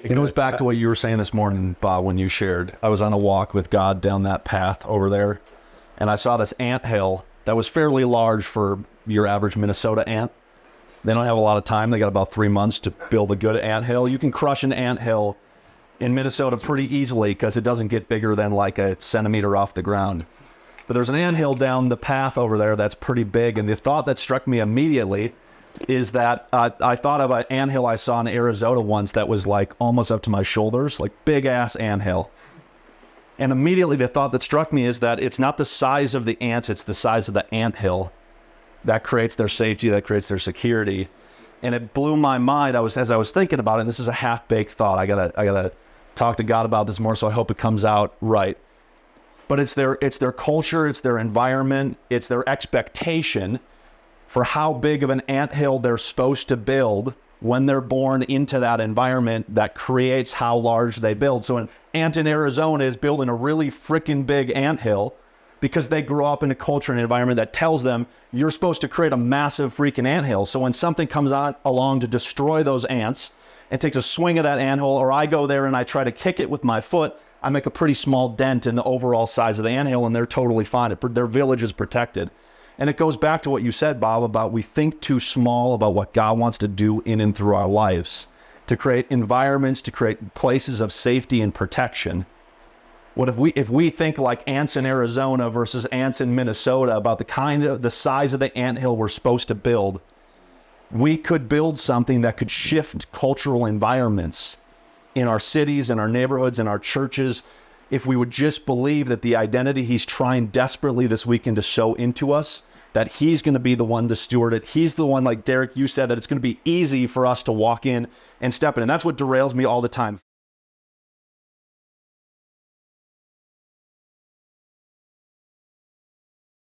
It goes back to what you were saying this morning, Bob, when you shared. I was on a walk with God down that path over there, and I saw this ant hill that was fairly large for your average Minnesota ant. They don't have a lot of time. They got about 3 months to build a good ant hill. You can crush an ant hill in Minnesota pretty easily because it doesn't get bigger than like a centimeter off the ground. But there's an ant hill down the path over there that's pretty big, and the thought that struck me immediately is that I thought of an anthill I saw in Arizona once that was like almost up to my shoulders, like big ass anthill. And immediately the thought that struck me is that it's not the size of the ants, it's the size of the anthill that creates their safety, that creates their security. And it blew my mind. As I was thinking about it, and this is a half-baked thought. I gotta talk to God about this more, so I hope it comes out right. But it's their culture, it's their environment, it's their expectation for how big of an anthill they're supposed to build when they're born into that environment that creates how large they build. So an ant in Arizona is building a really freaking big anthill because they grew up in a culture and environment that tells them you're supposed to create a massive freaking anthill. So when something comes along to destroy those ants and takes a swing of that anthill, or I go there and I try to kick it with my foot, I make a pretty small dent in the overall size of the anthill, and they're totally fine. Their village is protected. And it goes back to what you said, Bob, about we think too small about what God wants to do in and through our lives, to create environments, to create places of safety and protection. What if we think like ants in Arizona versus ants in Minnesota about the size of the anthill we're supposed to build? We could build something that could shift cultural environments in our cities, in our neighborhoods, in our churches, if we would just believe that the identity he's trying desperately this weekend to sow into us, that he's going to be the one to steward it. He's the one, like Derek, you said, that it's going to be easy for us to walk in and step in. And that's what derails me all the time.